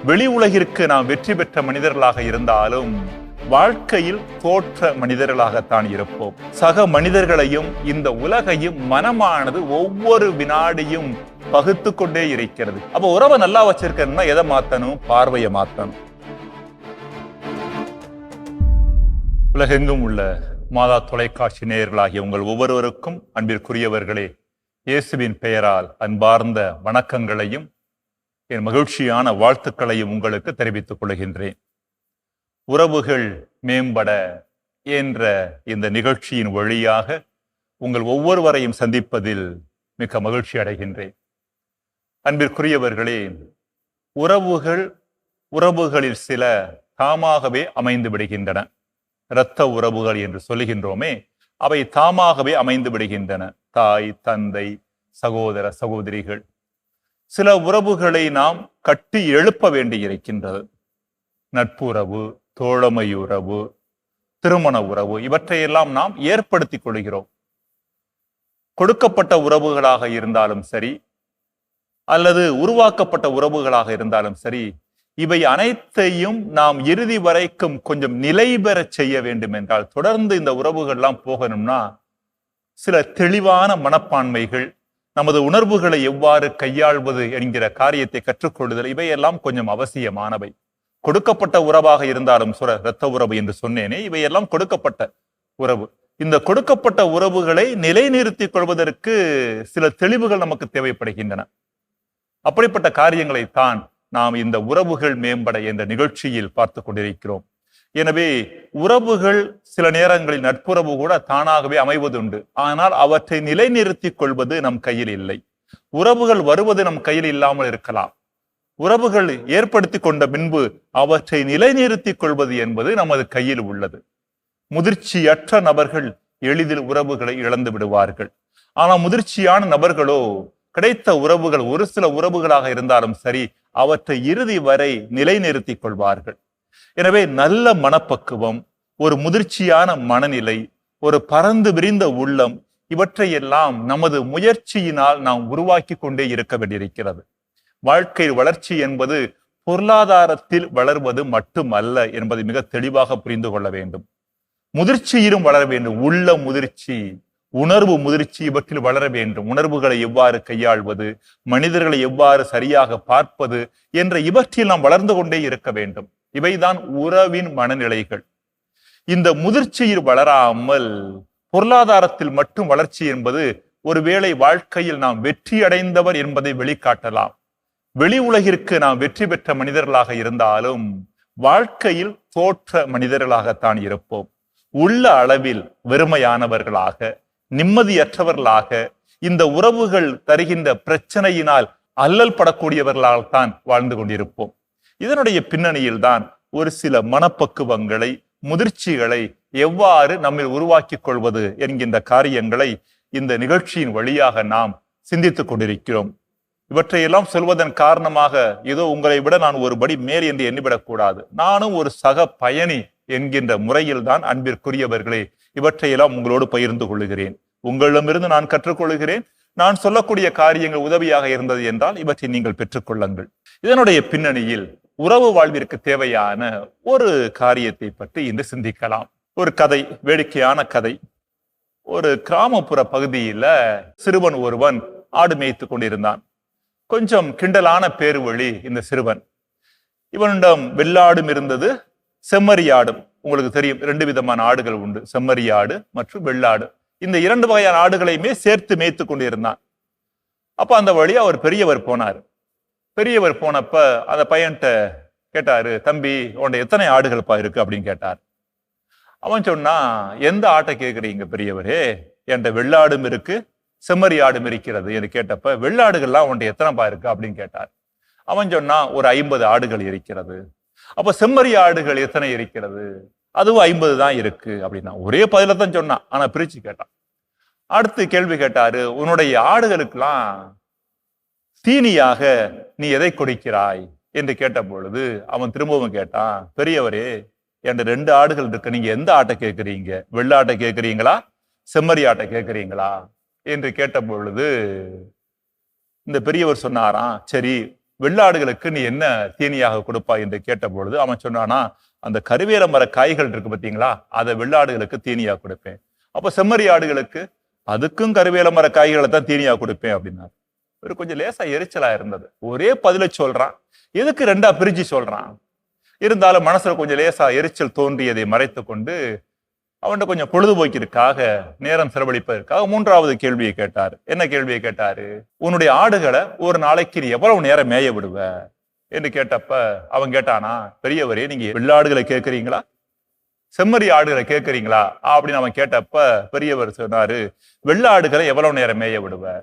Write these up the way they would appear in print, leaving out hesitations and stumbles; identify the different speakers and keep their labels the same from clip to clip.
Speaker 1: வெளி உலகிற்கு நாம் வெற்றி பெற்ற மனிதர்களாக இருந்தாலும் வாழ்க்கையில் தோற்ற மனிதர்களாகத்தான் இருப்போம். சக மனிதர்களையும் இந்த உலகையும் மனமானது ஒவ்வொரு வினாடியும் பகுத்து கொண்டே இருக்கிறது. அப்ப உறவை நல்லா வச்சிருக்கணும்னா எதை மாத்தணும்? பார்வையை மாத்தணும். உலகெங்கும் உள்ள மாதா தொலைக்காட்சி நேயர்களாகிய உங்கள் ஒவ்வொருவருக்கும் அன்பிற்குரியவர்களே, இயேசுவின் பெயரால் அன்பார்ந்த வணக்கங்களையும் என் மகிழ்ச்சியான வாழ்த்துக்களையும் உங்களுக்கு தெரிவித்துக் கொள்கின்றேன். உறவுகள் மேம்பட என்ற இந்த நிகழ்ச்சியின் வழியாக உங்கள் ஒவ்வொருவரையும் சந்திப்பதில் மிக மகிழ்ச்சி அடைகின்றேன். அன்பிற்குரியவர்களே, உறவுகளில் சில தாமாகவே அமைந்து விடுகின்றன. இரத்த உறவுகள் என்று சொல்லுகின்றோமே, அவை தாமாகவே அமைந்து விடுகின்றன. தாய், தந்தை, சகோதர சகோதரிகள். சில உறவுகளை நாம் கட்டி எழுப்ப வேண்டியிருக்கின்றது. நட்புறவு, தோழமையுறவு, திருமண உறவு, இவற்றையெல்லாம் நாம் ஏற்படுத்திக் கொள்கிறோம். கொடுக்கப்பட்ட உறவுகளாக இருந்தாலும் சரி, அல்லது உருவாக்கப்பட்ட உறவுகளாக இருந்தாலும் சரி, இவை அனைத்தையும் நாம் இறுதி வரைக்கும் கொஞ்சம் நிலை பெற செய்ய வேண்டும் என்றால், தொடர்ந்து இந்த உறவுகள்லாம் போகணும்னா சில தெளிவான மனப்பான்மைகள், நமது உணர்வுகளை எவ்வாறு கையாள்வது என்கிற காரியத்தை கற்றுக்கொள்ளுதல், இவையெல்லாம் கொஞ்சம் அவசியமானவை. கொடுக்கப்பட்ட உறவாக இருந்தாலும் இரத்த உறவு என்று சொன்னேனே, இவையெல்லாம் கொடுக்கப்பட்ட உறவு. இந்த கொடுக்கப்பட்ட உறவுகளை நிலைநிறுத்திக் கொள்வதற்கு சில தெளிவுகள் நமக்கு தேவைப்படுகின்றன. அப்படிப்பட்ட காரியங்களைத்தான் நாம் இந்த உறவுகள் மேம்பட என்ற நிகழ்ச்சியில் பார்த்து கொண்டிருக்கிறோம். எனவே உறவுகள் சில நேரங்களில் நட்புறவு கூட தானாகவே அமைவதுண்டு. ஆனால் அவற்றை நிலைநிறுத்திக் கொள்வது நம் கையில் இல்லை. உறவுகள் வருவது நம் கையில் இல்லாமல் இருக்கலாம். உறவுகள் ஏற்படுத்தி கொண்ட பின்பு அவற்றை நிலைநிறுத்திக் கொள்வது என்பது நமது கையில் உள்ளது. முதிர்ச்சியற்ற நபர்கள் எளிதில் உறவுகளை இழந்து விடுவார்கள். ஆனால் முதிர்ச்சியான நபர்களோ கிடைத்த உறவுகள் ஒரு சில உறவுகளாக இருந்தாலும் சரி, அவற்றை இறுதி வரை நிலைநிறுத்திக் கொள்வார்கள். எனவே நல்ல மனப்பக்குவம், ஒரு முதிர்ச்சியான மனநிலை, ஒரு பறந்து விரிந்த உள்ளம், இவற்றையெல்லாம் நமது முயற்சியினால் நாம் உருவாக்கி கொண்டே இருக்க வேண்டியிருக்கிறது. வாழ்க்கை வளர்ச்சி என்பது பொருளாதாரத்தில் வளர்வது மட்டுமல்ல என்பதை மிக தெளிவாக புரிந்து கொள்ள வேண்டும். முதிர்ச்சியிலும் வளர வேண்டும். உள்ள முதிர்ச்சி, உணர்வு முதிர்ச்சி, இவற்றில் வளர வேண்டும். உணர்வுகளை எவ்வாறு கையாள்வது, மனிதர்களை எவ்வாறு சரியாக பார்ப்பது என்ற இவற்றில் நாம் வளர்ந்து கொண்டே இருக்க வேண்டும். இவைதான் உறவின் மனநிலைகள். இந்த முதிர்ச்சியில் வளராமல் பொருளாதாரத்தில் மட்டும் வளர்ச்சி என்பது ஒருவேளை வாழ்க்கையில் நாம் வெற்றி அடைந்தவர் என்பதை வெளிக்காட்டலாம். வெளி உலகிற்கு நாம் வெற்றி பெற்ற மனிதர்களாக இருந்தாலும் வாழ்க்கையில் தோற்ற மனிதர்களாகத்தான் இருப்போம். உள்ள அளவில் வெறுமையானவர்களாக, நிம்மதியற்றவர்களாக, இந்த உறவுகள் தருகின்ற பிரச்சனையினால் அல்லல் படக்கூடியவர்களால்தான் வாழ்ந்து கொண்டிருப்போம். இதனுடைய பின்னணியில் தான் ஒரு சில மனப்பக்குவங்களை, முதிர்ச்சிகளை எவ்வாறு நம்மில் உருவாக்கிக் கொள்வது என்கின்ற காரியங்களை இந்த நிகழ்ச்சியின் வழியாக நாம் சிந்தித்துக் கொண்டிருக்கிறோம். இவற்றையெல்லாம் சொல்வதன் காரணமாக ஏதோ உங்களை விட நான் ஒருபடி மேல் என்று எண்ணிவிடக்கூடாது. நானும் ஒரு சக பயணி என்கின்ற முறையில் தான் அன்பிற்குரியவர்களே இவற்றையெல்லாம் உங்களோடு பகிர்ந்து கொள்ளுகிறேன். உங்களிடமிருந்து நான் கற்றுக்கொள்கிறேன். நான் சொல்லக்கூடிய காரியங்கள் உதவியாக இருந்தது என்றால் இவற்றை நீங்கள் பெற்றுக்கொள்ளுங்கள். இதனுடைய பின்னணியில் உறவு வாழ்விற்கு தேவையான ஒரு காரியத்தை பற்றி இன்று சிந்திக்கலாம். ஒரு கதை, வேடிக்கையான கதை. ஒரு கிராமப்புற பகுதியில சிறுவன் ஒருவன் ஆடு மேய்த்து கொண்டிருந்தான். கொஞ்சம் கிண்டலான பேரு வழி இந்த சிறுவன். இவனிடம் வெள்ளாடும் இருந்தது, செம்மறியாடும். உங்களுக்கு தெரியும், 2 விதமான ஆடுகள் உண்டு, செம்மறியாடு மற்றும் வெள்ளாடு. இந்த 2 வகையான ஆடுகளையுமே சேர்த்து மேய்த்து கொண்டிருந்தான். அப்ப அந்த வழி அவர் பெரியவர் போனார். பெரியவர் போனப்ப அந்த பையன்கிட்ட கேட்டாரு, தம்பி உன்ட எத்தனை ஆடுகள்ப்பா இருக்கு அப்படின்னு கேட்டார். அவன் சொன்னா, எந்த ஆட்டை கேட்குறீங்க பெரியவரே? என்கிட்ட வெள்ளாடும் இருக்கு, செம்மறி ஆடும் இருக்கிறது என்று கேட்டப்ப, வெள்ளாடுகள்லாம் உன்ட்ட எத்தனைப்பா இருக்கு அப்படின்னு கேட்டார். அவன் சொன்னா, ஒரு 50 ஆடுகள் இருக்கிறது. அப்ப செம்மறி ஆடுகள் எத்தனை இருக்கிறது? அதுவும் 50 தான் இருக்கு அப்படின்னா. ஒரே பதில தான் சொன்னான், ஆனா பிரிச்சு கேட்டான். அடுத்து கேள்வி கேட்டாரு, உன்னுடைய ஆடுகளுக்கெல்லாம் தீனியாக நீ எதை கொடுக்கிறாய் என்று கேட்ட பொழுது அவன் திரும்பவும் கேட்டான், பெரியவரே என்கிட்ட 2 ஆடுகள் இருக்கு, நீங்க எந்த ஆட்டை கேட்குறீங்க? வெள்ளாட்டை கேட்குறீங்களா, செம்மறி ஆட்டை கேட்குறீங்களா என்று கேட்ட பொழுது இந்த பெரியவர் சொன்னாராம், சரி வெள்ளாடுகளுக்கு நீ என்ன தீனியாக கொடுப்பா என்று கேட்ட பொழுது அவன் சொன்னானா, அந்த கருவேல மர காய்கள் இருக்கு பார்த்தீங்களா, அதை வெள்ளாடுகளுக்கு தீனியா கொடுப்பேன். அப்ப செம்மறி ஆடுகளுக்கு அதுக்கும் கருவேல மர காய்களை தான் தீனியா கொடுப்பேன் அப்படின்னாரு. ஒரு கொஞ்சம் லேசா எரிச்சலா இருந்தது. ஒரே பதில சொல்றான், எதுக்கு ரெண்டா பிரிச்சு சொல்றான்? இருந்தாலும் மனசுல கொஞ்சம் லேசா எரிச்சல் தோன்றியதை மறைத்து கொண்டு அவன்கிட்ட கொஞ்சம் பொழுதுபோக்கிற்காக, நேரம் செலவழிப்பதற்காக 3வது கேள்வியை கேட்டாரு. என்ன கேள்வியை கேட்டாரு? உன்னுடைய ஆடுகளை ஒரு நாளைக்கு நீ எவ்வளவு நேரம் மேய விடுவ என்று கேட்டப்ப அவன் கேட்டானா, பெரியவரே நீங்க வெள்ளாடுகளை கேட்கறீங்களா, செம்மறி ஆடுகளை கேட்கறீங்களா அப்படின்னு அவன் கேட்டப்ப பெரியவர் சொன்னாரு, வெள்ளாடுகளை எவ்வளவு நேரம் மேய விடுவ?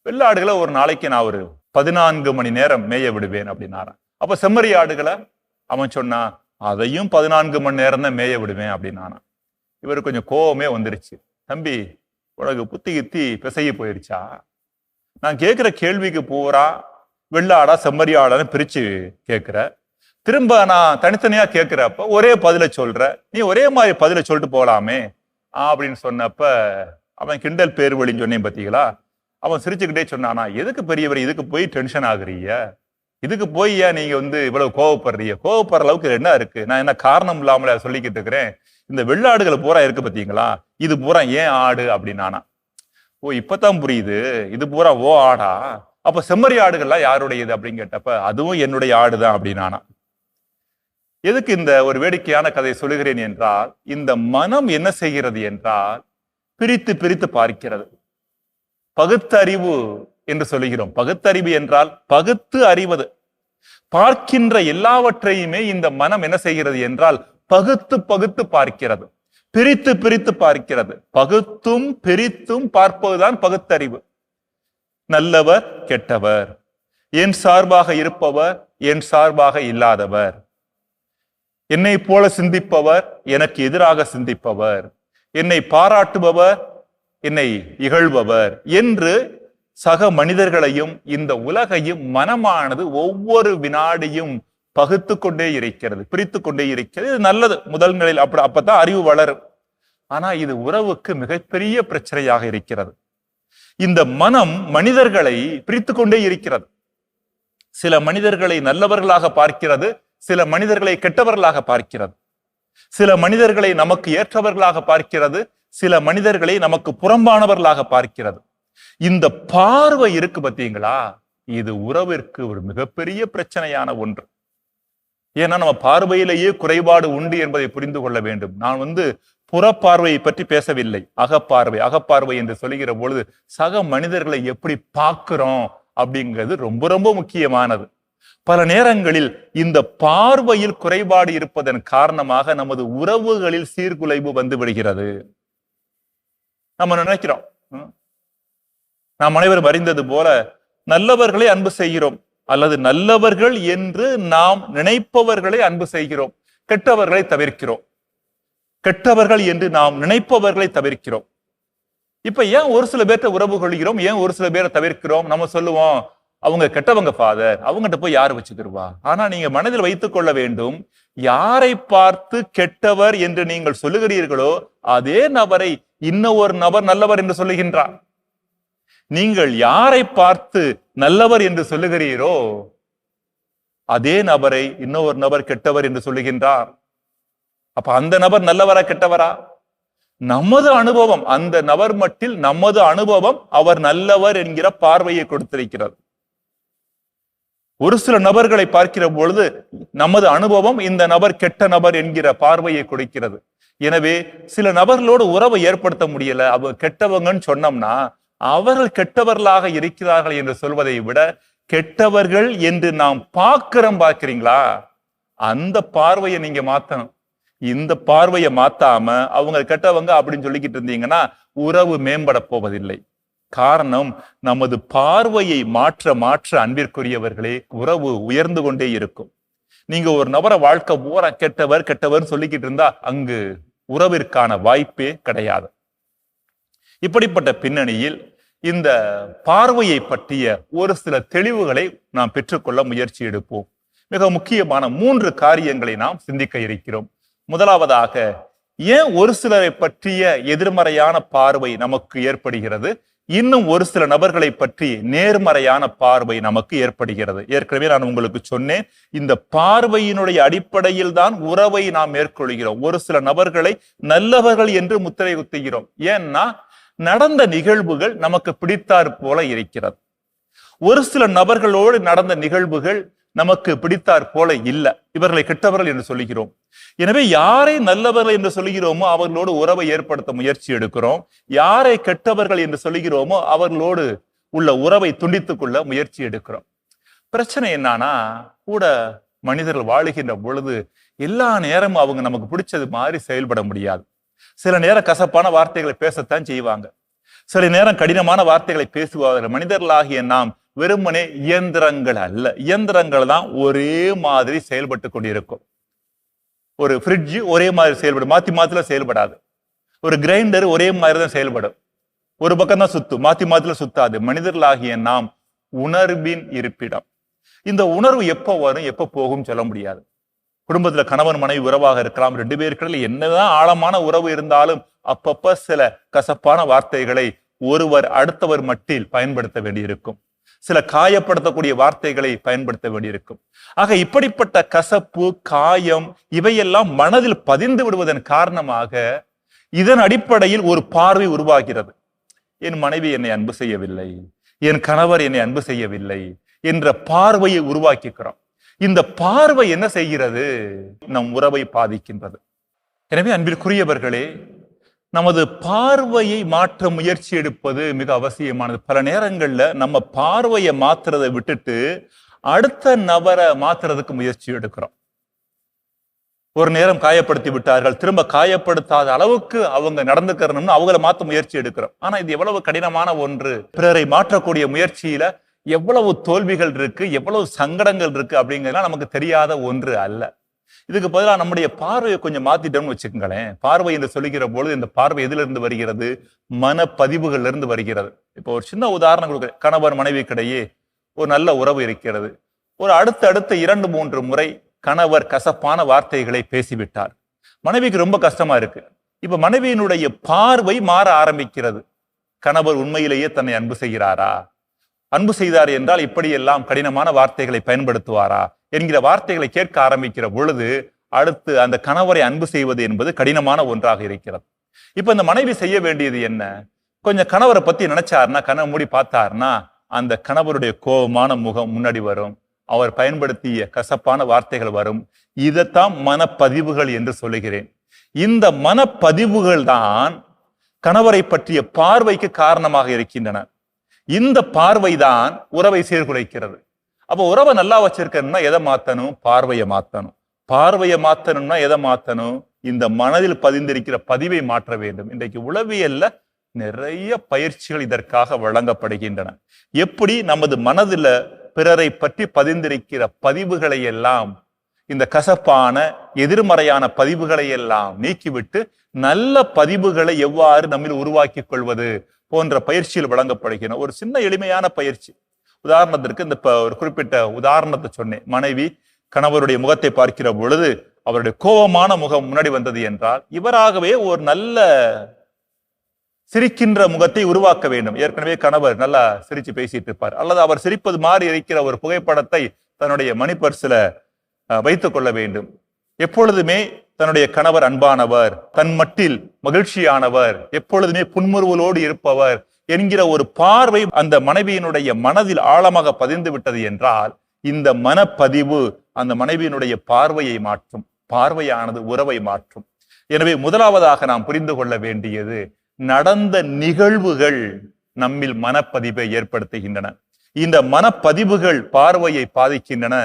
Speaker 1: வெள்ளாடுகளை ஒரு நாளைக்கு நான் ஒரு 14 மணி நேரம் மேய விடுவேன் அப்படின்னாரான். அப்ப செம்மறி ஆடுகளை அவன் சொன்னா, அதையும் 14 மணி நேரம் தான் மேய விடுவேன் அப்படின்னானா. இவருக்கு கொஞ்சம் கோபமே வந்துருச்சு. தம்பி, உனக்கு புத்தி கித்தி பிசைய போயிடுச்சா? நான் கேட்கிற கேள்விக்கு பூரா வெள்ளாடா செம்மறி ஆடான்னு பிரிச்சு கேட்கிற, திரும்ப நான் தனித்தனியா கேட்கிறப்ப ஒரே பதில சொல்ற, நீ ஒரே மாதிரி பதில சொல்லிட்டு போலாமே அப்படின்னு சொன்னப்ப அவன் கிண்டல் பேர் வழின்னு சொன்னேன் பார்த்தீங்களா, அவன் சிரிச்சுக்கிட்டே சொன்னானா, எதுக்கு பெரியவர் இதுக்கு போய் டென்ஷன் ஆகுறீங்க, இதுக்கு போய் ஏன் நீங்க இவ்வளவு கோவப்படுறீங்க? கோவப்படுற அளவுக்கு என்ன இருக்கு? நான் என்ன காரணம் இல்லாமல சொல்லிக்கிட்டு இருக்கிறேன். இந்த வெள்ளாடுகளை பூரா இருக்கு பார்த்தீங்களா, இது பூரா ஏன் ஆடு அப்படின்னானா. ஓ, இப்பதான் புரியுது, இது பூரா ஓ ஆடா, அப்ப செம்மறி ஆடுகள்லாம் யாருடையது அப்படின்னு கேட்டப்ப அதுவும் என்னுடைய ஆடுதான் அப்படின்னானா. எதுக்கு இந்த ஒரு வேடிக்கையான கதை சொல்லுகிறேன் என்றால், இந்த மனம் என்ன செய்கிறது என்றால் பிரித்து பிரித்து பார்க்கிறது. பகுத்தறிவு என்று சொல்லுகிறோம். பகுத்தறிவு என்றால் பகுத்து அறிவது. பார்க்கின்ற எல்லாவற்றையுமே இந்த மனம் என்ன செய்கிறது என்றால் பகுத்து பகுத்து பார்க்கிறது, பிரித்து பிரித்து பார்க்கிறது. பகுத்தும் பிரித்தும் பார்ப்பதுதான் பகுத்தறிவு. நல்லவர் கெட்டவர், என் சார்பாக இருப்பவர் என் சார்பாக இல்லாதவர், என்னை போல சிந்திப்பவர் எனக்கு எதிராக சிந்திப்பவர், என்னை பாராட்டுபவர் என்னை இகழ்பவர் என்று சக மனிதர்களையும் இந்த உலகையும் மனமானது ஒவ்வொரு வினாடியும் பகுத்து கொண்டே இருக்கிறது, பிரித்து கொண்டே இருக்கிறது. இது நல்லது முதல் நிலையில், அப்பதான் அறிவு வளரும். ஆனா இது உறவுக்கு மிகப்பெரிய பிரச்சனையாக இருக்கிறது. இந்த மனம் மனிதர்களை பிரித்து கொண்டே இருக்கிறது. சில மனிதர்களை நல்லவர்களாக பார்க்கிறது, சில மனிதர்களை கெட்டவர்களாக பார்க்கிறது, சில மனிதர்களை நமக்கு ஏற்றவர்களாக பார்க்கிறது, சில மனிதர்களை நமக்கு புறம்பானவர்களாக பார்க்கிறது. இந்த பார்வை இருக்கு பார்த்தீங்களா, இது உறவிற்கு ஒரு மிகப்பெரிய பிரச்சனையான ஒன்று. ஏன்னா நம்ம பார்வையிலேயே குறைபாடு உண்டு என்பதை புரிந்து கொள்ள வேண்டும். நான் புறப்பார்வையை பற்றி பேசவில்லை, அகப்பார்வை. அகப்பார்வை என்று சொல்லுகிற பொழுது சக மனிதர்களை எப்படி பார்க்கிறோம் அப்படிங்கிறது ரொம்ப ரொம்ப முக்கியமானது. பல நேரங்களில் இந்த பார்வையில் குறைபாடு இருப்பதன் காரணமாக நமது உறவுகளில் சீர்குலைவு வந்து விடுகிறது. நம்ம நினைக்கிறோம், நாம் அனைவரும் அறிந்தது போல நல்லவர்களை அன்பு செய்கிறோம், அல்லது நல்லவர்கள் என்று நாம் நினைப்பவர்களை அன்பு செய்கிறோம், கெட்டவர்களை தவிர்க்கிறோம். கெட்டவர்கள் என்று நாம் நினைப்பவர்களை தவிர்க்கிறோம். இப்ப ஏன் ஒரு சில பேர்த்த உறவு கொள்கிறோம், ஏன் ஒரு சில பேரை தவிர்க்கிறோம்? நம்ம சொல்லுவோம், அவங்க கெட்டவங்க ஃபாதர், அவங்ககிட்ட போய் யாரு வச்சுக்கிடுவா. ஆனா நீங்க மனதில் வைத்துக் கொள்ள வேண்டும், யாரை பார்த்து கெட்டவர் என்று நீங்கள் சொல்லுகிறீர்களோ அதே நபரை இன்னொரு நபர் நல்லவர் என்று சொல்லுகின்றார். நீங்கள் யாரை பார்த்து நல்லவர் என்று சொல்லுகிறீரோ அதே நபரை இன்னொரு நபர் கெட்டவர் என்று சொல்லுகின்றார். அப்ப அந்த நபர் நல்லவரா கெட்டவரா? நமது அனுபவம், அந்த நபர் மட்டில் நமது அனுபவம் அவர் நல்லவர் என்கிற பார்வையை கொடுத்திருக்கிறது. ஒரு சில நபர்களை பார்க்கிற பொழுது நமது அனுபவம் இந்த நபர் கெட்ட நபர் என்கிற பார்வையை கொடுக்கிறது. எனவே சில நபர்களோடு உறவை ஏற்படுத்த முடியல, அவங்க கெட்டவங்கன்னு சொன்னோம்னா அவர்கள் கெட்டவர்களாக இருக்கிறார்கள் என்று சொல்வதை விட கெட்டவர்கள் என்று நாம் பார்க்கிறீங்களா, அந்த பார்வையை நீங்க மாத்தணும். இந்த பார்வையை மாத்தாம அவங்க கெட்டவங்க அப்படின்னு சொல்லிக்கிட்டு இருந்தீங்கன்னா உறவு மேம்பட போவதில்லை. காரணம், நமது பார்வையை மாற்ற மாற்ற அன்பிற்குரியவர்களே உறவு உயர்ந்து கொண்டே இருக்கும். நீங்க ஒரு நபரை வாழ்க்கை பூரா கெட்டவர் கெட்டவர் சொல்லிக்கிட்டு இருந்தா அங்கு உறவிற்கான வாய்ப்பே கிடையாது. இப்படிப்பட்ட பின்னணியில் இந்த பார்வையை பற்றிய ஒரு சில தெளிவுகளை நாம் பெற்றுக்கொள்ள முயற்சி எடுப்போம். மிக முக்கியமான 3 காரியங்களை நாம் சிந்திக்க இருக்கிறோம். முதலாவதாக, ஏன் ஒரு சிலரை பற்றிய எதிர்மறையான பார்வை நமக்கு ஏற்படுகிறது, இன்னும் ஒரு சில நபர்களை பற்றி நேர்மறையான பார்வை நமக்கு ஏற்படுகிறது. ஏற்கனவே நான் உங்களுக்கு சொன்னேன், இந்த பார்வையினுடைய அடிப்படையில் தான் உறவை நாம் மேற்கொள்கிறோம். ஒரு சில நபர்களை நல்லவர்கள் என்று முத்திரை குத்துகிறோம். ஏன்னா நடந்த நிகழ்வுகள் நமக்கு பிடித்தாற் போல இருக்கிறது. ஒரு சில நபர்களோடு நடந்த நிகழ்வுகள் நமக்கு பிடித்தாற் போல இல்ல, இவர்களை கெட்டவர்கள் என்று சொல்லுகிறோம். எனவே யாரை நல்லவர்கள் என்று சொல்லுகிறோமோ அவர்களோடு உறவை ஏற்படுத்த முயற்சி எடுக்கிறோம். யாரை கெட்டவர்கள் என்று சொல்லுகிறோமோ அவர்களோடு உள்ள உறவை துண்டித்துக் கொள்ள முயற்சி எடுக்கிறோம். பிரச்சனை என்னன்னா, கூட மனிதர்கள் வாழுகின்ற பொழுது எல்லா நேரமும் அவங்க நமக்கு பிடிச்சது மாதிரி செயல்பட முடியாது. சில நேரம் கசப்பான வார்த்தைகளை பேசத்தான் செய்வாங்க, சில நேரம் கடினமான வார்த்தைகளை பேசுவார்கள். மனிதர்களாகிய நாம் வெறுமனே இயந்திரங்கள் அல்ல. இயந்திரங்கள் தான் ஒரே மாதிரி செயல்பட்டு கொண்டிருக்கும். ஒரு ஃப்ரிட்ஜ் ஒரே மாதிரி செயல்படும், மாத்தி மாத்தில செயல்படாது. ஒரு கிரைண்டர் ஒரே மாதிரி தான் செயல்படும், ஒரு பக்கம் தான் சுத்தும், மாத்தி மாத்தில சுத்தாது. மனிதர்களாகிய நாம் உணர்வின் இருப்பிடம். இந்த உணர்வு எப்போ வரும் எப்போ போகும் சொல்ல முடியாது. குடும்பத்துல கணவன் மனைவி உறவாக இருக்கலாம், 2 பேருக்கிடையில் என்னதான் ஆழமான உறவு இருந்தாலும் அப்பப்ப சில கசப்பான வார்த்தைகளை ஒருவர் அடுத்தவர் மட்டில் பயன்படுத்த வேண்டியிருக்கும். சில காயப்படுத்தக்கூடிய வார்த்தைகளை பயன்படுத்த வேண்டியிருக்கும். ஆக இப்படிப்பட்ட கசப்பு, காயம் இவையெல்லாம் மனதில் பதிந்து விடுவதன் காரணமாக இதன் அடிப்படையில் ஒரு பார்வை உருவாகிறது. என் மனைவி என்னை அன்பு செய்யவில்லை, என் கணவர் என்னை அன்பு செய்யவில்லை என்ற பார்வையை உருவாக்கிக்கிறோம். இந்த பார்வை என்ன செய்கிறது? நம் உறவை பாதிக்கின்றது. எனவே அன்பிற்குரியவர்களே, நமது பார்வையை மாற்ற முயற்சி எடுப்பது மிக அவசியமானது. பல நேரங்கள்ல நம்ம பார்வையை மாத்துறதை விட்டுட்டு அடுத்த நபரை மாத்துறதுக்கு முயற்சி எடுக்கிறோம். ஒரு நேரம் காயப்படுத்தி விட்டார்கள், திரும்ப காயப்படுத்தாத அளவுக்கு அவங்க நடந்துக்கிறணும்னு அவங்கள மாற்ற முயற்சி எடுக்கிறோம். ஆனா இது எவ்வளவு கடினமான ஒன்று. பிறரை மாற்றக்கூடிய முயற்சியில எவ்வளவு தோல்விகள் இருக்கு, எவ்வளவு சங்கடங்கள் இருக்கு அப்படிங்கிறதுலாம் நமக்கு தெரியாத ஒன்று அல்ல. இதுக்கு பதிலாக நம்முடைய பார்வையை கொஞ்சம் மாத்திட்டோம்னு வச்சுக்கோங்களேன். பார்வை என்று சொல்லுகிற பொழுது இந்த பார்வை எதிலிருந்து இருந்து வருகிறது? மனப்பதிவுகள்ல இருந்து வருகிறது. இப்போ ஒரு சின்ன உதாரணம் கொடுக்குறேன். கணவர் மனைவிக்கிடையே ஒரு நல்ல உறவு இருக்கிறது. ஒரு அடுத்த 2-3 முறை கணவர் கசப்பான வார்த்தைகளை பேசிவிட்டார். மனைவிக்கு ரொம்ப கஷ்டமா இருக்கு. இப்ப மனைவியினுடைய பார்வை மாற ஆரம்பிக்கிறது. கணவர் உண்மையிலேயே தன்னை அன்பு செய்கிறாரா? அன்பு செய்தார் என்றால் இப்படியெல்லாம் கடினமான வார்த்தைகளை பயன்படுத்துவாரா என்கிற வார்த்தைகளை கேட்க ஆரம்பிக்கிற பொழுது அடுத்து அந்த கணவரை அன்பு செய்வது என்பது கடினமான ஒன்றாக இருக்கிறது. இப்ப இந்த மனைவி செய்ய வேண்டியது என்ன? கொஞ்சம் கணவரை பத்தி நினைச்சாருன்னா, கண்ணை மூடி பார்த்தாருன்னா அந்த கணவருடைய கோபமான முகம் முன்னாடி வரும், அவர் பயன்படுத்திய கசப்பான வார்த்தைகள் வரும். இதைத்தான் மனப்பதிவுகள் என்று சொல்லுகிறேன். இந்த மனப்பதிவுகள் தான் கணவரை பற்றிய பார்வைக்கு காரணமாக இருக்கின்றன. இந்த பார்வைதான் உறவை சீர்குலைக்கிறது. அப்ப உறவை நல்லா வச்சிருக்கணும்னா எதை மாத்தணும்? பார்வையை மாத்தணும். பார்வையை மாத்தணும்னா எதை மாத்தணும்? இந்த மனதில் பதிந்திருக்கிற பதிவை மாற்ற வேண்டும். இன்றைக்கு உளவியல்ல நிறைய பயிற்சிகள் இதற்காக வழங்கப்படுகின்றன. எப்படி நமது மனதில் பிறரை பற்றி பதிந்திருக்கிற பதிவுகளை எல்லாம், இந்த கசப்பான எதிர்மறையான பதிவுகளை எல்லாம் நீக்கிவிட்டு நல்ல பதிவுகளை எவ்வாறு நம்மில் உருவாக்கி கொள்வது போன்ற பயிற்சியில் வழங்கப்படுகின்றன. ஒரு சின்ன எளிமையான பயிற்சி. உதாரணத்திற்கு இந்த ஒரு குறிப்பிட்ட உதாரணத்தை சொன்னேன். மனைவி கணவருடைய முகத்தை பார்க்கிற பொழுது அவருடைய கோபமான முகம் முன்னாடி வந்தது என்றால் இவராகவே ஒரு நல்ல சிரிக்கின்ற முகத்தை உருவாக்க வேண்டும். ஏற்கனவே கணவர் நல்லா சிரிச்சு பேசிட்டு இருப்பார், அல்லது அவர் சிரிப்பது மாதிரி இருக்கிற ஒரு புகைப்படத்தை தன்னுடைய மணி பர்ஸ்ல வைத்துக் கொள்ள வேண்டும். எப்பொழுதுமே தன்னுடைய கணவர் அன்பானவர், தன் மட்டில் மகிழ்ச்சியானவர், எப்பொழுதுமே புன்முறுவலோடு இருப்பவர் என்கிற ஒரு பார்வை அந்த மனைவியினுடைய மனதில் ஆழமாக பதிந்து விட்டது என்றால் இந்த மனப்பதிவு அந்த மனைவியினுடைய பார்வையை மாற்றும். பார்வையானது உறவை மாற்றும். எனவே முதலாவதாக நாம் புரிந்து கொள்ள வேண்டியது, நடந்த நிகழ்வுகள் நம்மில் மனப்பதிவை ஏற்படுத்துகின்றன. இந்த மனப்பதிவுகள் பார்வையை பாதிக்கின்றன.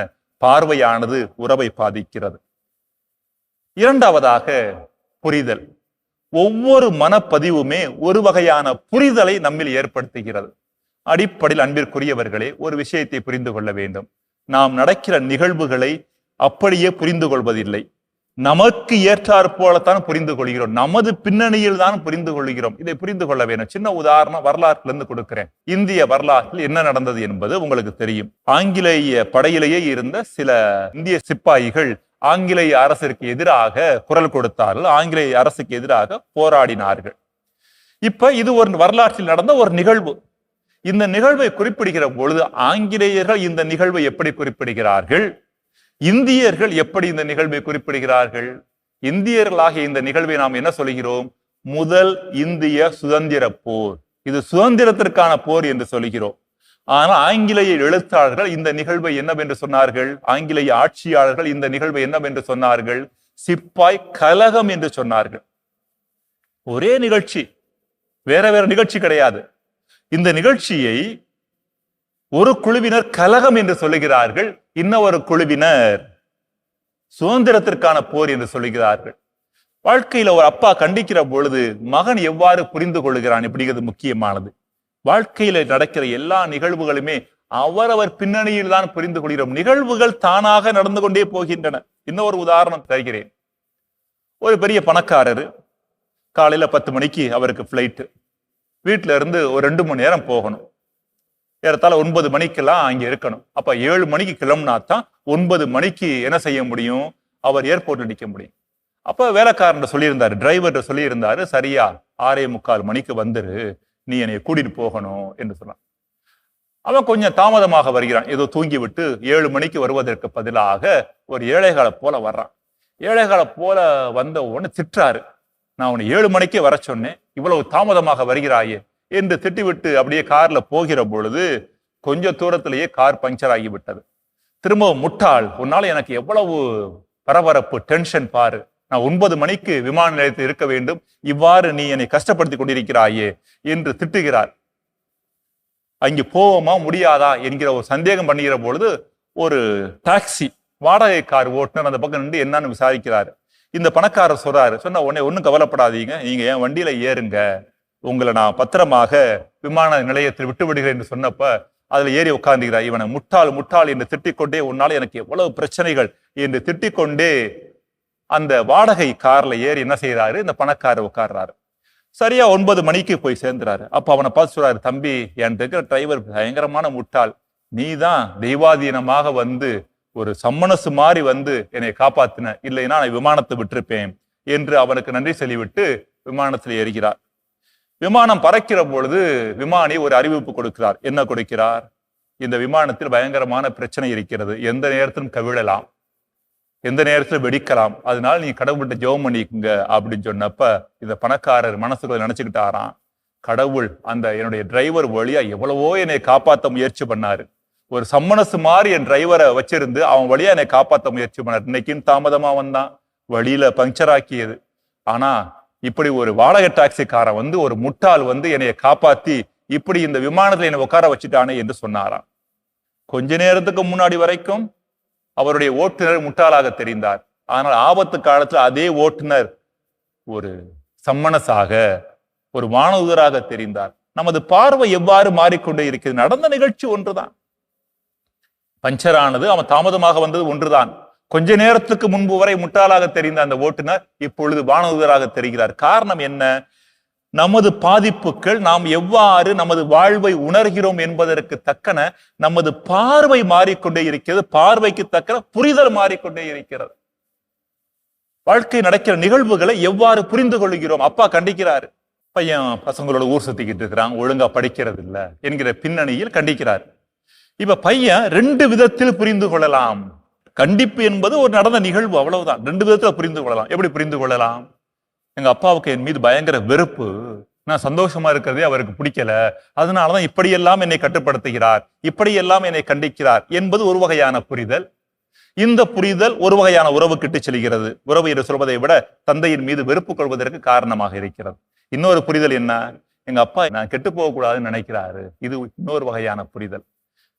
Speaker 1: பார்வையானது உறவை பாதிக்கிறது. இரண்டாவதாக புரிதல். ஒவ்வொரு மனப்பதிவுமே ஒரு வகையான புரிதலை நம்மில் ஏற்படுத்துகிறது. அடிப்படையில் அன்பிற்குரியவர்களே, ஒரு விஷயத்தை புரிந்து கொள்ள வேண்டும். நாம் நடக்கிற நிகழ்வுகளை அப்படியே புரிந்து கொள்வதில்லை. நமக்கு ஏற்றாற் போலத்தான் புரிந்து கொள்கிறோம். நமது பின்னணியில் தான் புரிந்து கொள்கிறோம். இதை புரிந்து கொள்ள வேண்டும். சின்ன உதாரணம் வரலாற்றுல இருந்து கொடுக்கிறேன். இந்திய வரலாற்றில் என்ன நடந்தது என்பது உங்களுக்கு தெரியும். ஆங்கிலேய படையிலேயே இருந்த சில இந்திய சிப்பாய்கள் ஆங்கிலேய அரசிற்கு எதிராக குரல் கொடுத்தார்கள். ஆங்கிலேய அரசுக்கு எதிராக போராடினார்கள். இப்ப இது ஒரு வரலாற்றில் நடந்த ஒரு நிகழ்வு. இந்த நிகழ்வை குறிப்பிடுகிற பொழுது ஆங்கிலேயர்கள் இந்த நிகழ்வை எப்படி குறிப்பிடுகிறார்கள், இந்தியர்கள் எப்படி இந்த நிகழ்வை குறிப்பிடுகிறார்கள்? இந்தியர்களாகிய இந்த நிகழ்வை நாம் என்ன சொல்கிறோம்? முதல் இந்திய சுதந்திர போர். இது சுதந்திரத்திற்கான போர் என்று சொல்கிறோம். ஆனால் ஆங்கிலேய எழுத்தாளர்கள் இந்த நிகழ்வை என்னவென்று சொன்னார்கள்? ஆங்கிலேய ஆட்சியாளர்கள் இந்த நிகழ்வை என்னவென்று சொன்னார்கள்? சிப்பாய் கலகம் என்று சொன்னார்கள். ஒரே நிகழ்ச்சி, வேற வேற நிகழ்ச்சி கிடையாது. இந்த நிகழ்ச்சியை ஒரு குழுவினர் கலகம் என்று சொல்லுகிறார்கள், இன்னொரு குழுவினர் சுதந்திரத்திற்கான போர் என்று சொல்லுகிறார்கள். வாழ்க்கையில ஒரு அப்பா கண்டிக்கிற பொழுது மகன் எவ்வாறு புரிந்து கொள்கிறான் அப்படிங்கிறது முக்கியமானது. வாழ்க்கையில நடக்கிற எல்லா நிகழ்வுகளுமே அவரவர் பின்னணியில் தான் புரிந்து கொள்கிறோம். நிகழ்வுகள் தானாக நடந்து கொண்டே போகின்றன. இன்னொரு உதாரணம் தருகிறேன். ஒரு பெரிய பணக்காரர், காலையில 10 மணிக்கு அவருக்கு பிளைட், வீட்டுல இருந்து ஒரு 2 மணி நேரம் போகணும். ஏறத்தாழ 9 மணிக்கெல்லாம் அங்க இருக்கணும். அப்ப 7 மணிக்கு கிளம்புனா தான் 9 மணிக்கு என்ன செய்ய முடியும்? அவர் ஏர்போர்ட்ல நிற்க முடியும். அப்ப வேலைக்காரன் சொல்லியிருந்தாரு, டிரைவர் சொல்லியிருந்தாரு, சரியா 6:45 மணிக்கு வந்துரு, நீ என்னை கூட்டிட்டு போகணும் என்று சொன்னான். அவன் கொஞ்சம் தாமதமாக வருகிறான். ஏதோ தூங்கி விட்டு 7 மணிக்கு வருவதற்கு பதிலாக ஒரு ஏழைகால போல வர்றான். ஏழைகால போல வந்த உடனே திட்டுறாரு, நான் உன்னை 7 மணிக்கே வர சொன்னேன், இவ்வளவு தாமதமாக வருகிறாயே என்று திட்டிவிட்டு அப்படியே கார்ல போகிற பொழுது கொஞ்சம் தூரத்திலேயே கார் பஞ்சர் ஆகிவிட்டது. திரும்பவும், முட்டாள், உன்னால எனக்கு எவ்வளவு பரபரப்பு, டென்ஷன் பாரு, நான் 9 மணிக்கு விமான நிலையத்தில் இருக்க வேண்டும், இவ்வாறு நீ என்னை கஷ்டப்படுத்தி கொண்டிருக்கிறாயே என்று திட்டுகிறார். அங்கு போவோமா முடியாதா என்கிற ஒரு சந்தேகம் பண்ணுகிற பொழுது ஒரு டாக்ஸி வாடகை கார் ஓட்டுநர் அந்த பக்கம் நின்று என்னன்னு விசாரிக்கிறாரு. இந்த பணக்காரர் சொல்றாரு, சொன்ன உடனே ஒன்னும் கவலைப்படாதீங்க, நீங்க என் வண்டியில ஏறுங்க, உங்களை நான் பத்திரமாக விமான நிலையத்தில் விட்டு விடுகிறேன் என்று சொன்னப்ப அதுல ஏறி உட்கார்ந்துகிறார். இவனை முட்டாள் முட்டாள் என்று திட்டிக்கொண்டே, உன்னால எனக்கு எவ்வளவு பிரச்சனைகள் என்று திட்டிக்கொண்டே அந்த வாடகை கார்ல ஏறி என்ன செய்யறாரு, இந்த பணக்காரர் உட்கார்றாரு. சரியா 9 மணிக்கு போய் சேர்ந்துறாரு. அப்ப அவனை பார்த்து சொல்றாரு, தம்பி, என் இருக்கிற டிரைவர் பயங்கரமான முட்டாள், நீ தான் தெய்வாதீனமாக வந்து ஒரு சம்மனசு மாதிரி வந்து என்னை காப்பாத்தின, இல்லைன்னா நான் விமானத்தை விட்டிருப்பேன் என்று அவனுக்கு நன்றி சொல்லிவிட்டு விமானத்தில் ஏறுகிறார். விமானம் பறக்கிற பொழுது விமானி ஒரு அறிவிப்பு கொடுக்கிறார். என்ன கொடுக்கிறார்? இந்த விமானத்தில் பயங்கரமான பிரச்சனை இருக்கிறது, எந்த நேரத்திலும் கவிழலாம், எந்த நேரத்துல வெடிக்கலாம், அதனால நீ கடவுள்கிட்ட ஜெபம் பண்ணிக்குங்க அப்படின்னு சொன்னப்ப இந்த பணக்காரர் மனசுக்குள்ள நினைச்சுக்கிட்டாராம், கடவுள் அந்த என்னுடைய டிரைவர் வழியா எவ்வளவோ என்னை காப்பாற்ற முயற்சி பண்ணாரு, ஒரு சம்மனசு மாதிரி என் டிரைவரை வச்சிருந்து அவன் வழியா என்னை காப்பாற்ற முயற்சி பண்ணாரு, இன்னைக்கும் தாமதமா வந்தான், வழியில பஞ்சர் ஆக்கியது, ஆனா இப்படி ஒரு வாடகை டாக்ஸிக்காரன் வந்து ஒரு முட்டாள் வந்து என்னைய காப்பாத்தி இப்படி இந்த விமானத்துல என்னை உட்கார வச்சுட்டானே என்று சொன்னாராம். கொஞ்ச நேரத்துக்கு முன்னாடி வரைக்கும் அவருடைய ஓட்டுநர் முட்டாளாக தெரிந்தார். ஆனால் ஆபத்து காலத்துல அதே ஓட்டுநர் ஒரு சம்மனசாக, ஒரு வானூதராக தெரிந்தார். நமது பார்வை எவ்வாறு மாறிக்கொண்டே இருக்கிறது? நடந்த நிகழ்ச்சி ஒன்றுதான், பஞ்சரானது, அவன் தாமதமாக வந்தது ஒன்றுதான். கொஞ்ச நேரத்துக்கு முன்பு வரை முட்டாளாக தெரிந்த அந்த ஓட்டுநர் இப்பொழுது வானூதராக தெரிகிறார். காரணம் என்ன? நமது பாதிப்புகள், நாம் எவ்வாறு நமது வாழ்வை உணர்கிறோம் என்பதற்கு தக்கன நமது பார்வை மாறிக்கொண்டே இருக்கிறது, பார்வைக்கு தக்கன புரிதல் மாறிக்கொண்டே இருக்கிறது. வாழ்க்கை நடக்கிற நிகழ்வுகளை எவ்வாறு புரிந்து கொள்கிறோம்? அப்பா கண்டிக்கிறாரு, பையன் பசங்களோட ஊர் சுத்திக்கிட்டு இருக்கிறான், ஒழுங்கா படிக்கிறது இல்லை என்கிற பின்னணியில் கண்டிக்கிறார். இப்ப பையன் 2 விதத்தில் புரிந்து கொள்ளலாம். கண்டிப்பு என்பது ஒரு நடந்த நிகழ்வு, அவ்வளவுதான். 2 விதத்துல புரிந்து கொள்ளலாம். எப்படி புரிந்து கொள்ளலாம்? எங்க அப்பாவுக்கு என் மீது பயங்கர வெறுப்பு, நான் சந்தோஷமா இருக்கிறதே அவருக்கு பிடிக்கல, அதனாலதான் இப்படியெல்லாம் என்னை கட்டுப்படுத்துகிறார், இப்படியெல்லாம் என்னை கண்டிக்கிறார் என்பது ஒரு வகையான புரிதல். இந்த புரிதல் ஒரு வகையான உறவு கிட்டு செல்கிறது. உறவு என்று சொல்வதை விட தந்தையின் மீது வெறுப்பு கொள்வதற்கு காரணமாக இருக்கிறது. இன்னொரு புரிதல் என்ன? எங்க அப்பா நான் கெட்டு போக கூடாதுன்னு நினைக்கிறாரு, இது இன்னொரு வகையான புரிதல்.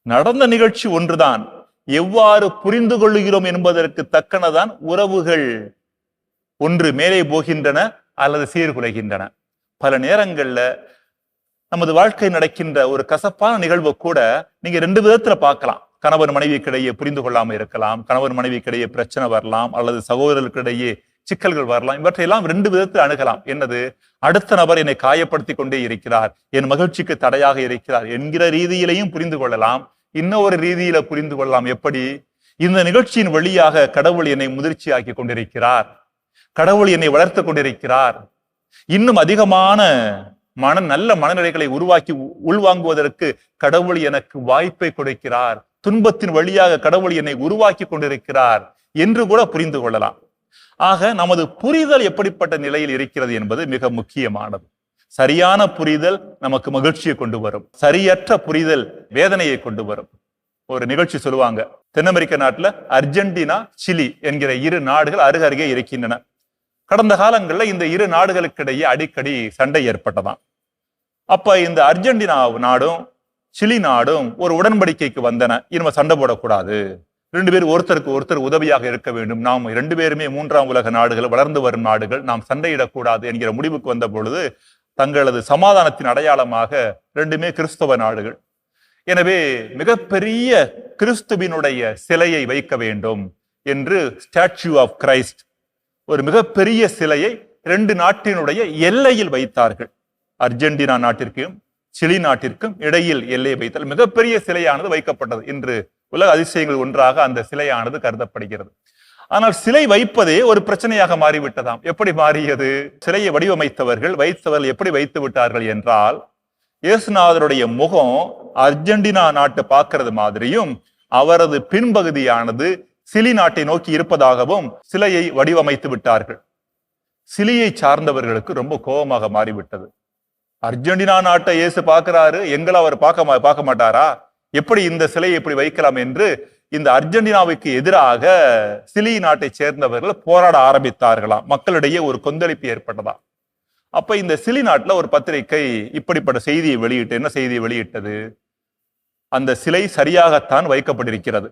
Speaker 1: நடந்த நிகழ்ச்சி ஒன்றுதான், எவ்வாறு புரிந்து கொள்ளுகிறோம் என்பதற்கு தக்கனதான் உறவுகள் ஒன்று மேலே போகின்றன அல்லது சீர்குலைகின்றன. பல நேரங்கள்ல நமது வாழ்க்கை நடக்கின்ற ஒரு கசப்பான நிகழ்வு கூட நீங்க 2 விதத்துல பார்க்கலாம். கணவன் மனைவிக்கிடையே புரிந்து கொள்ளாம இருக்கலாம், கணவன் மனைவிக்கிடையே பிரச்சனை வரலாம், அல்லது சகோதரர்களுக்கிடையே சிக்கல்கள் வரலாம். இவற்றையெல்லாம் 2 விதத்தில் அணுகலாம். என்னது? அடுத்த நபர் என்னை காயப்படுத்தி கொண்டே இருக்கிறார், என் மகிழ்ச்சிக்கு தடையாக இருக்கிறார் என்கிற ரீதியிலையும் புரிந்து கொள்ளலாம். இன்னொரு ரீதியில புரிந்து கொள்ளலாம். எப்படி? இந்த நிகழ்ச்சியின் வழியாக கடவுள் என்னை முதிர்ச்சியாக்கி கொண்டிருக்கிறார், கடவுள் என்னை வளர்த்து கொண்டிருக்கிறார், இன்னும் அதிகமான நல்ல மனநிலைகளை உருவாக்கி உள்வாங்குவதற்கு கடவுள் எனக்கு வாய்ப்பை கொடுக்கிறார், துன்பத்தின் வழியாக கடவுள் என்னை உருவாக்கி கொண்டிருக்கிறார் என்று கூட புரிந்து கொள்ளலாம். ஆக நமது புரிதல் எப்படிப்பட்ட நிலையில் இருக்கிறது என்பது மிக முக்கியமானது. சரியான புரிதல் நமக்கு மகிழ்ச்சியை கொண்டு வரும், சரியற்ற புரிதல் வேதனையை கொண்டு வரும். ஒரு நிகழ்ச்சி சொல்லுவாங்க, தென் அமெரிக்க நாட்டுல அர்ஜென்டினா, சிலி என்கிற இரு நாடுகள் அருகருகே இருக்கின்றன. கடந்த காலங்களில் இந்த இரு நாடுகளுக்கிடையே அடிக்கடி சண்டை ஏற்பட்டதாம். அப்ப இந்த அர்ஜென்டினா நாடும் சிலி நாடும் ஒரு உடன்படிக்கைக்கு வந்தன, இனிமே சண்டை போடக்கூடாது, ரெண்டு பேரும் ஒருத்தருக்கு ஒருத்தர் உதவியாக இருக்க வேண்டும், நாம் ரெண்டு பேருமே மூன்றாம் உலக நாடுகள், வளர்ந்து வரும் நாடுகள், நாம் சண்டையிடக்கூடாது என்கிற முடிவுக்கு வந்த பொழுது தங்களது சமாதானத்தின் அடையாளமாக ரெண்டுமே கிறிஸ்தவ நாடுகள். எனவே மிகப்பெரிய கிறிஸ்துவினுடைய சிலையை வைக்க வேண்டும் என்று ஸ்டாச்சு ஆஃப் கிரைஸ்ட், ஒரு மிகப்பெரிய சிலையை ரெண்டு நாட்டினுடைய எல்லையில் வைத்தார்கள். அர்ஜென்டினா நாட்டிற்கும் சிலி நாட்டிற்கும் இடையில் எல்லையை வைத்தால் மிகப்பெரிய சிலையானது வைக்கப்பட்டது. இன்று உலக அதிசயங்கள் ஒன்றாக அந்த சிலையானது கருதப்படுகிறது. ஆனால் சிலை வைப்பதே ஒரு பிரச்சனையாக மாறிவிட்டதாம். எப்படி மாறியது? சிலையை வடிவமைத்தவர்கள் வைத்தவர்கள் எப்படி வைத்து விட்டார்கள் என்றால், இயேசுநாதருடைய முகம் அர்ஜென்டினா நாட்டை பார்க்கிறது மாதிரியும் அவரது பின்பகுதியானது சிலி நாட்டை நோக்கி இருப்பதாகவும் சிலையை வடிவமைத்து விட்டார்கள். சிலியை சார்ந்தவர்களுக்கு ரொம்ப கோபமாக மாறிவிட்டது. அர்ஜென்டினா நாட்டை இயேசு பார்க்கிறாரு, எங்களை அவர் பார்க்க மாட்டாரா, எப்படி இந்த சிலையை எப்படி வைக்கலாம் என்று இந்த அர்ஜென்டினாவுக்கு எதிராக சிலி நாட்டை சேர்ந்தவர்கள் போராட ஆரம்பித்தார்களாம். மக்களிடையே ஒரு கொந்தளிப்பு ஏற்பட்டதா. அப்ப இந்த சிலி நாட்டுல ஒரு பத்திரிகை இப்படிப்பட்ட செய்தியை வெளியிட்டு, என்ன செய்தியை வெளியிட்டது? அந்த சிலை சரியாகத்தான் வைக்கப்பட்டிருக்கிறது,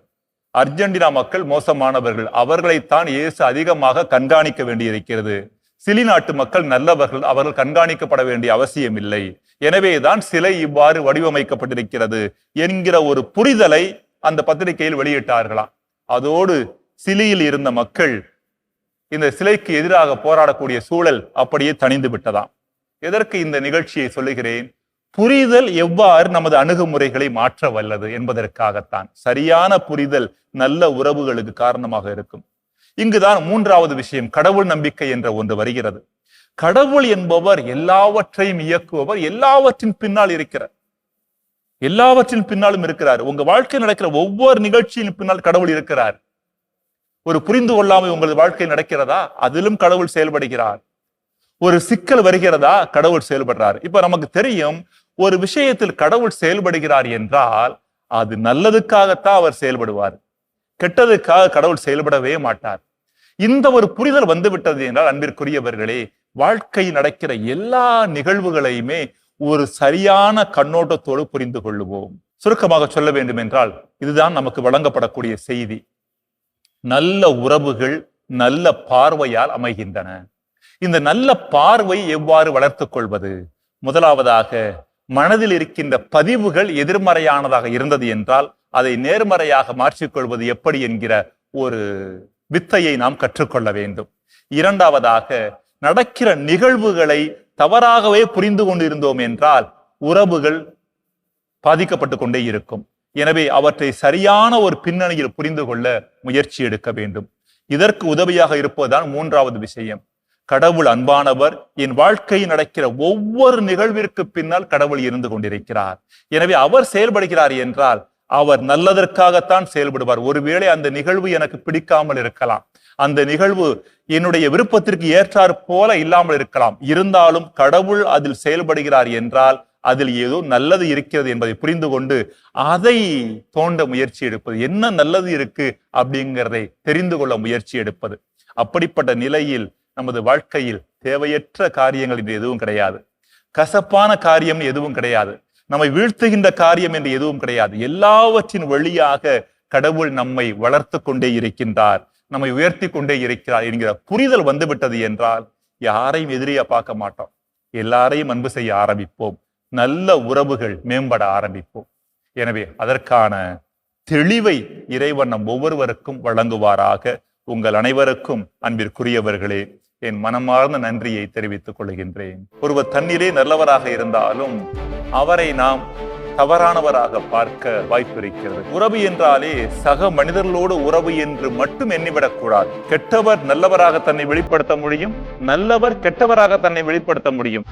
Speaker 1: அர்ஜென்டினா மக்கள் மோசமானவர்கள், அவர்களைத்தான் இயேசு அதிகமாக கண்காணிக்க வேண்டியிருக்கிறது, சிலி நாட்டு மக்கள் நல்லவர்கள், அவர்கள் கண்காணிக்கப்பட வேண்டிய அவசியம் இல்லை, எனவேதான் சிலை இவ்வாறு வடிவமைக்கப்பட்டிருக்கிறது என்கிற ஒரு புரிதலை அந்த பத்திரிகையில் வெளியிட்டார்களாம். அதோடு சிலியில் இருந்த மக்கள் இந்த சிலைக்கு எதிராக போராடக்கூடிய சூழல் அப்படியே தணிந்து விட்டதாம். எதற்கு இந்த நிகழ்ச்சியை சொல்லுகிறேன்? புரிதல் எவ்வாறு நமது அணுகுமுறைகளை மாற்ற வல்லது என்பதற்காகத்தான். சரியான புரிதல் நல்ல உறவுகளுக்கு காரணமாக இருக்கும். இங்குதான் மூன்றாவது விஷயம், கடவுள் நம்பிக்கை என்ற ஒன்று வருகிறது. கடவுள் என்பவர் எல்லாவற்றையும் இயக்குபவர், எல்லாவற்றின் பின்னால் இருக்கிறார், எல்லாவற்றின் பின்னாலும் இருக்கிறார். உங்க வாழ்க்கை நடக்கிற ஒவ்வொரு நிகழ்ச்சியின் பின்னால் கடவுள் இருக்கிறார். ஒரு புரிந்து கொள்ளாமல் உங்களது வாழ்க்கை நடக்கிறதா, அதிலும் கடவுள் செயல்படுகிறார். ஒரு சிக்கல் வருகிறதா, கடவுள் செயல்படுறார். இப்ப நமக்கு தெரியும், ஒரு விஷயத்தில் கடவுள் செயல்படுகிறார் என்றால் அது நல்லதுக்காகத்தான் அவர் செயல்படுவார், கெட்டதுக்காக கடவுள் செயல்படவே மாட்டார். இந்த ஒரு புரிதல் வந்து விட்டது என்றால் அன்பிற்குரியவர்களே, வாழ்க்கையில் நடக்கிற எல்லா நிகழ்வுகளையுமே ஒரு சரியான கண்ணோட்டத்தோடு புரிந்து கொள்ளுவோம். சுருக்கமாக சொல்ல வேண்டும் என்றால் இதுதான் நமக்கு வழங்கப்படக்கூடிய செய்தி. நல்ல உறவுகள் நல்ல பார்வையால் அமைகின்றன. இந்த நல்ல பார்வை எவ்வாறு வளர்த்துக் கொள்வது? முதலாவதாக, மனதில் இருக்கின்ற பதிவுகள் எதிர்மறையானதாக இருந்தது என்றால் அதை நேர்மறையாக மாற்றிக்கொள்வது எப்படி என்கிற ஒரு வித்தையை நாம் கற்றுக்கொள்ள வேண்டும். இரண்டாவதாக, நடக்கிற நிகழ்வுகளை தவறாகவே புரிந்து கொண்டிருந்தோம் என்றால் உறவுகள் பாதிக்கப்பட்டு கொண்டே இருக்கும். எனவே அவற்றை சரியான ஒரு பின்னணியில் புரிந்து கொள்ள முயற்சி எடுக்க வேண்டும். இதற்கு உதவியாக இருப்பதுதான் மூன்றாவது விஷயம். கடவுள் அன்பானவர், என் வாழ்க்கையில் நடக்கிற ஒவ்வொரு நிகழ்விற்கு பின்னால் கடவுள் இருந்து கொண்டிருக்கிறார். எனவே அவர் செயல்படுகிறார் என்றால் அவர் நல்லதற்காகத்தான் செயல்படுவார். ஒருவேளை அந்த நிகழ்வு எனக்கு பிடிக்காமல் இருக்கலாம், அந்த நிகழ்வு என்னுடைய விருப்பத்திற்கு ஏற்றாற் போல இல்லாமல் இருக்கலாம், இருந்தாலும் கடவுள் அதில் செயல்படுகிறார் என்றால் அதில் ஏதோ நல்லது இருக்கிறது என்பதை புரிந்து கொண்டு அதை தோண்ட முயற்சி எடுப்பது, என்ன நல்லது இருக்கு அப்படிங்கிறதை தெரிந்து கொள்ள முயற்சி எடுப்பது. அப்படிப்பட்ட நிலையில் நமது வாழ்க்கையில் தேவையற்ற காரியங்கள் என்று எதுவும் கிடையாது, கசப்பான காரியம் எதுவும் கிடையாது, நம்மை வீழ்த்துகின்ற காரியம் என்று எதுவும் கிடையாது. எல்லாவற்றின் வழியாக கடவுள் நம்மை வளர்த்து கொண்டே இருக்கின்றார், நம்மை உயர்த்தி கொண்டே இருக்கிறார் என்கிற புரிதல் வந்துவிட்டது என்றால் யாரையும் எதிரியா பார்க்க மாட்டோம், எல்லாரையும் அன்பு செய்ய ஆரம்பிப்போம், நல்ல உறவுகள் மேம்பட ஆரம்பிப்போம். எனவே அதற்கான தெளிவை இறைவன் நம் ஒவ்வொருவருக்கும் வழங்குவாராக. உங்கள் அனைவருக்கும் அன்பிற்குரியவர்களே என் மனமார்ந்த நன்றியை தெரிவித்துக் கொள்கின்றேன். ஒருவர் தன்னிலே நல்லவராக இருந்தாலும் அவரை நாம் தவறானவராக பார்க்க வாய்ப்பு இருக்கிறது. உறவு என்றாலே சக மனிதர்களோடு உறவு என்று மட்டும் எண்ணிவிடக்கூடாது. கெட்டவர் நல்லவராக தன்னை வெளிப்படுத்த முடியும், நல்லவர் கெட்டவராக தன்னை வெளிப்படுத்த முடியும்.